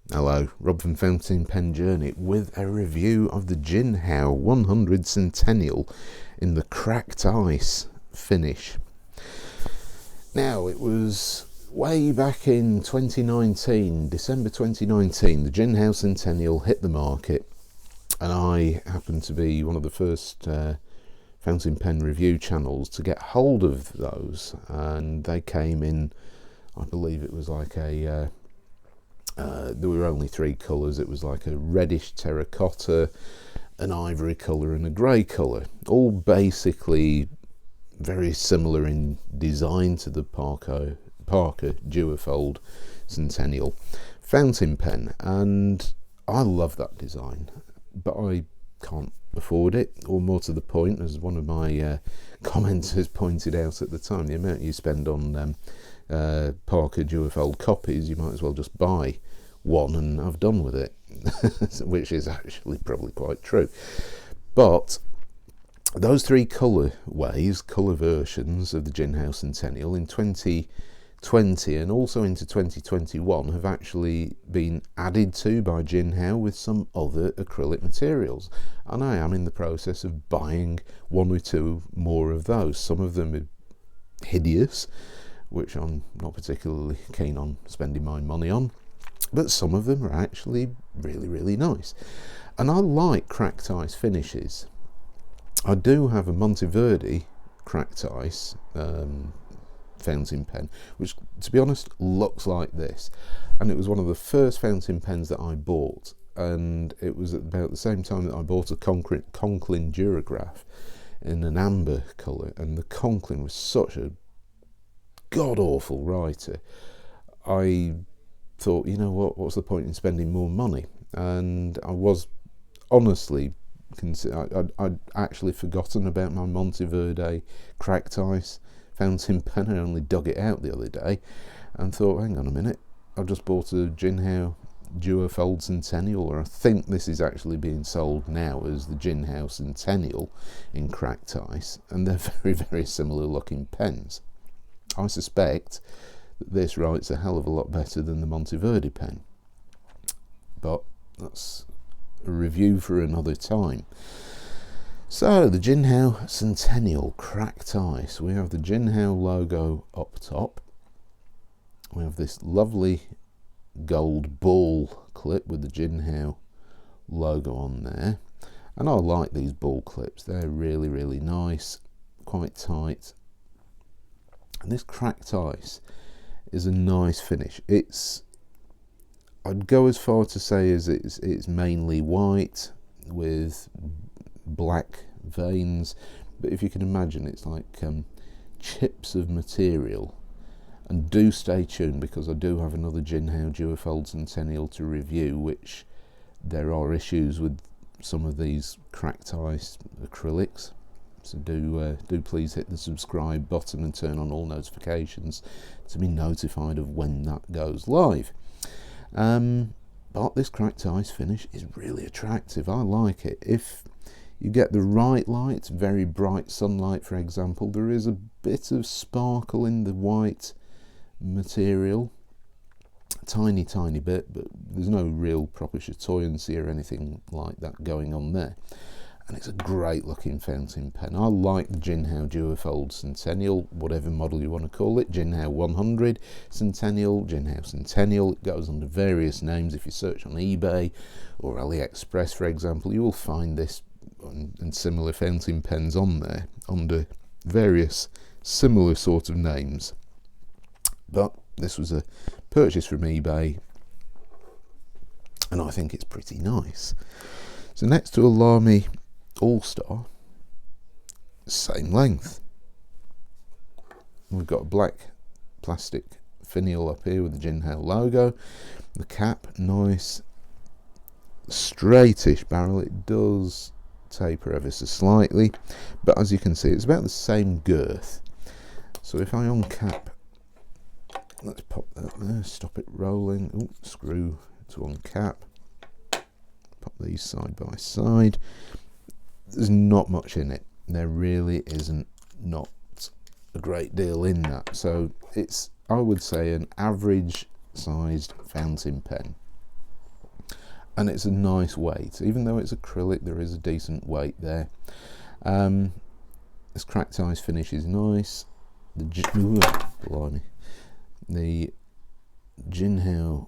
Hello, Rob from Fountain Pen Journey with a review of the Jinhao 100 Centennial in the cracked ice finish. Now, it was way back in 2019, December 2019, the Jinhao Centennial hit the market, and I happened to be one of the first fountain pen review channels to get hold of those, and they came in, I believe it was like a there were only three colours. It was like a reddish terracotta, an ivory colour and a grey colour, all basically very similar in design to the Parker Duofold Centennial fountain pen, and I love that design, but I can't afford it, or more to the point, as one of my commenters pointed out at the time, the amount you spend on Parker Duofold copies, you might as well just buy one and have done with it, which is actually probably quite true. But those three colour versions of the Jinhao Centennial in 2020 and also into 2021 have actually been added to by Jinhao with some other acrylic materials, and I am in the process of buying one or two more of those. Some of them are hideous, which I'm not particularly keen on spending my money on, but some of them are actually really nice. And I like cracked ice finishes. I do have a Monteverdi cracked ice fountain pen, which, to be honest, looks like this, and it was one of the first fountain pens that I bought, and it was at about the same time that I bought a Conklin Durograph in an amber colour, and the Conklin was such a god-awful writer. I thought, you know what's the point in spending more money? And I was honestly, I'd actually forgotten about my Monteverde cracked ice fountain pen. I only dug it out the other day and thought, hang on a minute, I've just bought a Jinhao Duofold Centennial, or I think this is actually being sold now as the Jinhao Centennial in cracked ice, and they're very similar looking pens. I suspect that this writes a hell of a lot better than the Monteverdi pen, but that's a review for another time. So, the Jinhao Centennial Cracked Ice. We have the Jinhao logo up top. We have this lovely gold ball clip with the Jinhao logo on there, and I like these ball clips. They're really nice, quite tight. And this cracked ice is a nice finish. I'd go as far to say as it's mainly white with black veins, but if you can imagine, it's like chips of material. And do stay tuned, because I do have another Jinhao Duofold Centennial to review, which there are issues with some of these cracked ice acrylics. So do please hit the subscribe button and turn on all notifications to be notified of when that goes live. But this cracked ice finish is really attractive. I like it. If you get the right light, very bright sunlight for example, there is a bit of sparkle in the white material, tiny bit, but there's no real proper chatoyancy or anything like that going on there. And it's a great looking fountain pen. I like the Jinhao Duofold Centennial, whatever model you want to call it. Jinhao 100 Centennial, Jinhao Centennial. It goes under various names. If you search on eBay or AliExpress, for example, you will find this and similar fountain pens on there under various similar sort of names. But this was a purchase from eBay, and I think it's pretty nice. So next to a Lamy All-Star, same length. We've got a black plastic finial up here with the Jinhao logo. The cap, nice straightish barrel. It does taper ever so slightly, but as you can see, it's about the same girth. So if I uncap, let's pop that there, stop it rolling. Ooh, screw to uncap. Pop these side by side. There's not much in it. There really isn't not a great deal in that. So it's, I would say, an average sized fountain pen. and it's a nice weight. Even though it's acrylic, there is a decent weight there. This cracked ice finish is nice. Blimey. The Jinhao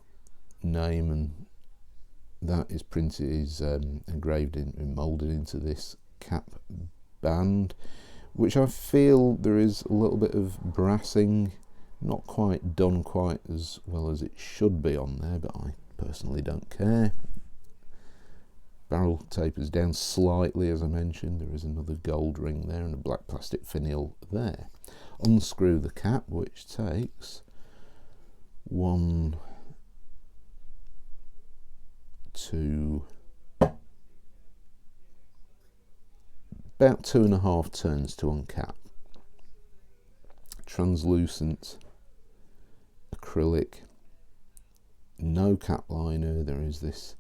name and that is engraved and moulded into this cap band, which I feel there is a little bit of brassing, not quite done quite as well as it should be on there, but I personally don't care. Barrel tapers down slightly, as I mentioned. There is another gold ring there and a black plastic finial there. Unscrew the cap, which takes 1, 2, about 2.5 turns to uncap. Translucent acrylic, no cap liner. There is this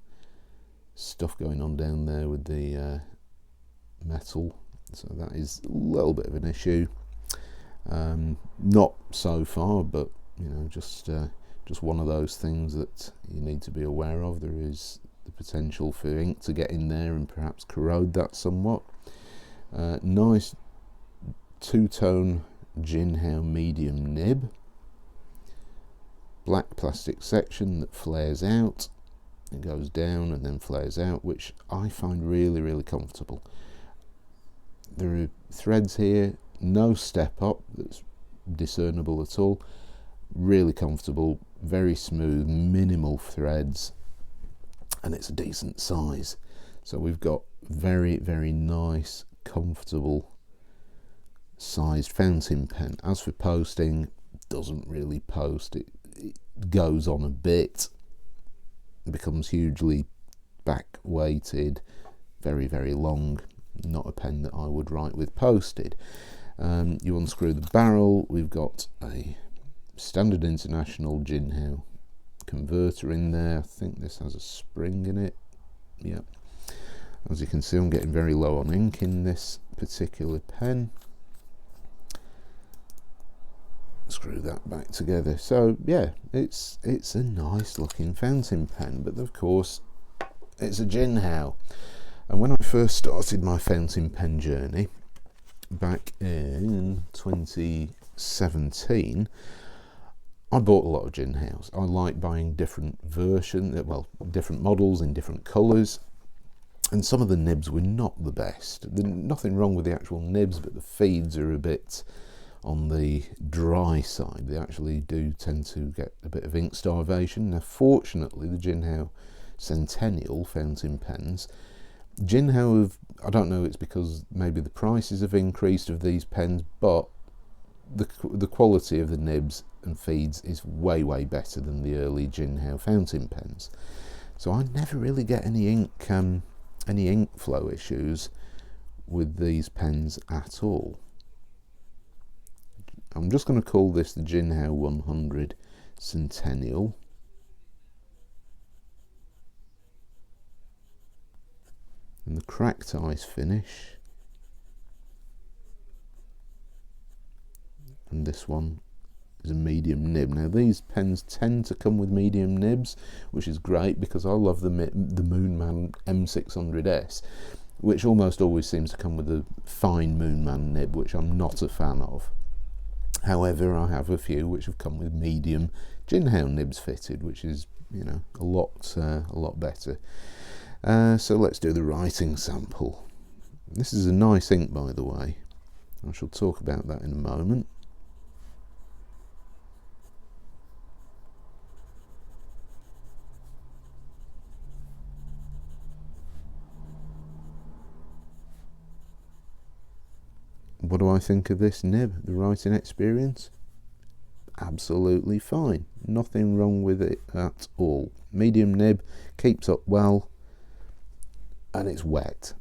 stuff going on down there with the metal, so that is a little bit of an issue. Not so far, but you know, just one of those things that you need to be aware of. There is the potential for ink to get in there and perhaps corrode that somewhat. Nice two-tone Jinhao medium nib, black plastic section that flares out. It goes down and then flares out, which I find really, really comfortable. There are threads here, no step up that's discernible at all. Really comfortable, very smooth, minimal threads, and it's a decent size. So we've got very, very nice, comfortable sized fountain pen. As for posting, doesn't really post. It goes on a bit. Becomes hugely back weighted, very, very long. Not a pen that I would write with posted. You unscrew the barrel. We've got a standard international Jinhao converter in there. I think this has a spring in it. Yep. As you can see, I'm getting very low on ink in this particular pen. Screw that back together. So yeah, it's a nice looking fountain pen, but of course it's a Jinhao. And when I first started my fountain pen journey back in 2017, I bought a lot of Jinhaos. I like buying different different models in different colours, and some of the nibs were not the best. There's nothing wrong with the actual nibs, but the feeds are a bit on the dry side. They actually do tend to get a bit of ink starvation. Now fortunately the Jinhao Centennial fountain pens, Jinhao have, I don't know, it's because maybe the prices have increased of these pens, but the quality of the nibs and feeds is way, way better than the early Jinhao fountain pens. So I never really get any ink flow issues with these pens at all. I'm just going to call this the Jinhao 100 Centennial. And the cracked ice finish. And this one is a medium nib. Now these pens tend to come with medium nibs, which is great because I love the Moonman M600S, which almost always seems to come with a fine Moonman nib, which I'm not a fan of. However, I have a few which have come with medium Jinhao nibs fitted, which is, you know, a lot better. So let's do the writing sample. This is a nice ink, by the way. I shall talk about that in a moment. What do I think of this nib, the writing experience? Absolutely fine. Nothing wrong with it at all. Medium nib, keeps up well, and it's wet.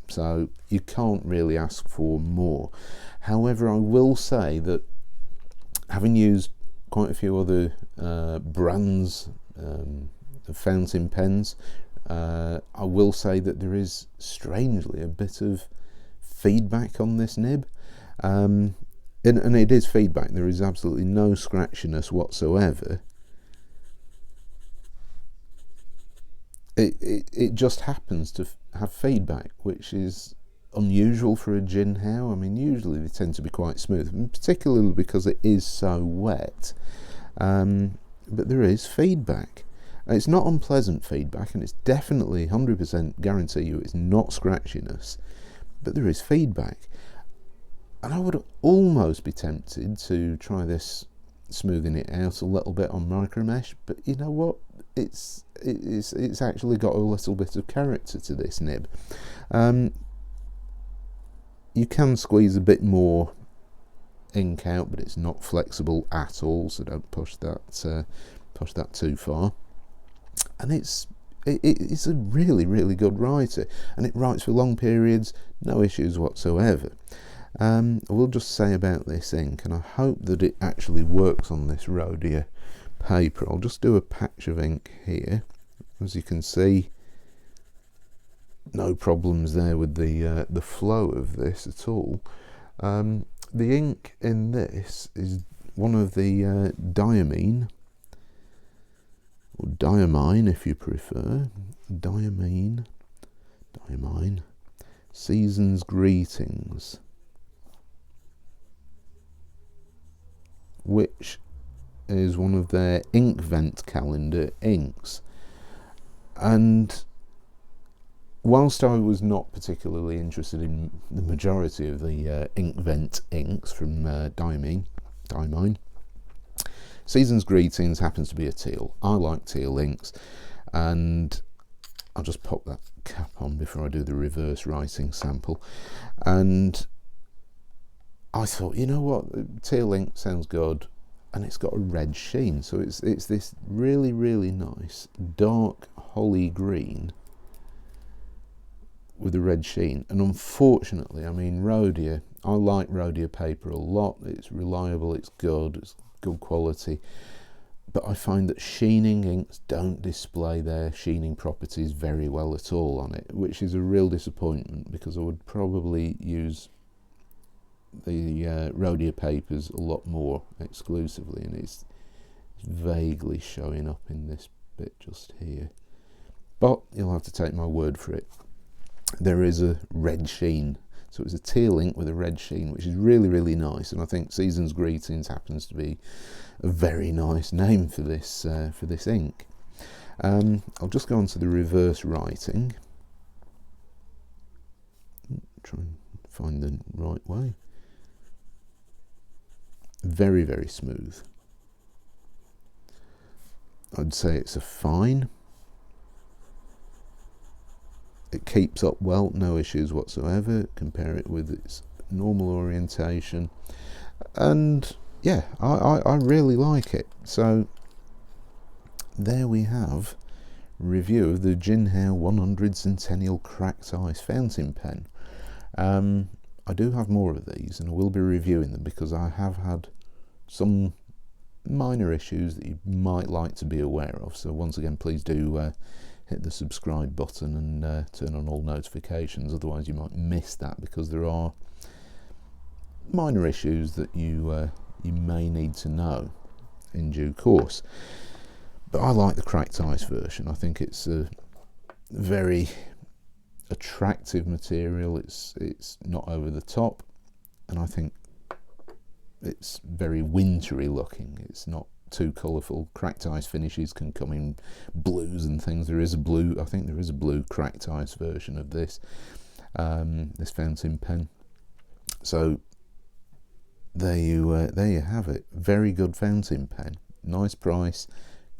So you can't really ask for more. However, I will say that having used quite a few other brands of fountain pens, I will say that there is strangely a bit of feedback on this nib. And it is feedback. There is absolutely no scratchiness whatsoever. it just happens to have feedback, which is unusual for a Jinhao. I mean, usually they tend to be quite smooth, particularly because it is so wet. But there is feedback. It's not unpleasant feedback, and it's definitely 100% guarantee you it's not scratchiness, but there is feedback. And I would almost be tempted to try this, smoothing it out a little bit on micromesh, but you know what? It's actually got a little bit of character to this nib. You can squeeze a bit more ink out, but it's not flexible at all, so don't push that too far. And it's a really, really good writer, and it writes for long periods, no issues whatsoever. I will just say about this ink, and I hope that it actually works on this Rhodia paper. I'll just do a patch of ink here. As you can see, no problems there with the flow of this at all. The ink in this is one of the diamine, or diamine if you prefer, diamine, Season's Greetings, which is one of their ink vent calendar inks. And whilst I was not particularly interested in the majority of the ink vent inks from diamine, Season's Greetings happens to be a teal. I like teal inks, and I'll just pop that cap on before I do the reverse writing sample. And I thought, you know what, teal ink sounds good, and it's got a red sheen, so it's this really, really nice dark holly green with a red sheen. And unfortunately, I mean, Rhodia, I like Rhodia paper a lot. It's reliable, it's good quality, but I find that sheening inks don't display their sheening properties very well at all on it, which is a real disappointment, because I would probably use the Rhodia papers a lot more exclusively, and it's vaguely showing up in this bit just here, but you'll have to take my word for it. There is a red sheen, so it's a teal ink with a red sheen, which is really, really nice, and I think Season's Greetings happens to be a very nice name for this ink. I'll just go on to the reverse writing, try and find the right way. Very, very smooth. I'd say it's a fine. It keeps up well, no issues whatsoever. Compare it with its normal orientation, and yeah, I really like it. So there we have review of the Jinhao 100 Centennial Cracked Ice fountain pen. I do have more of these, and I will be reviewing them, because I have had some minor issues that you might like to be aware of. So once again, please do hit the subscribe button and turn on all notifications, otherwise you might miss that, because there are minor issues that you may need to know in due course. But I like the Cracked Ice version. I think it's a very attractive material. It's not over the top, and I think it's very wintry looking. It's not too colourful. Cracked Ice finishes can come in blues and things. There is a blue, I think there is a blue Cracked Ice version of this this fountain pen. So there you have it. Very good fountain pen, nice price,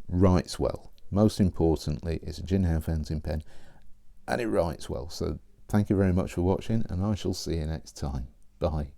writes well. Most importantly, it's a Jinhao fountain pen, and it writes well. So thank you very much for watching, and I shall see you next time. Bye.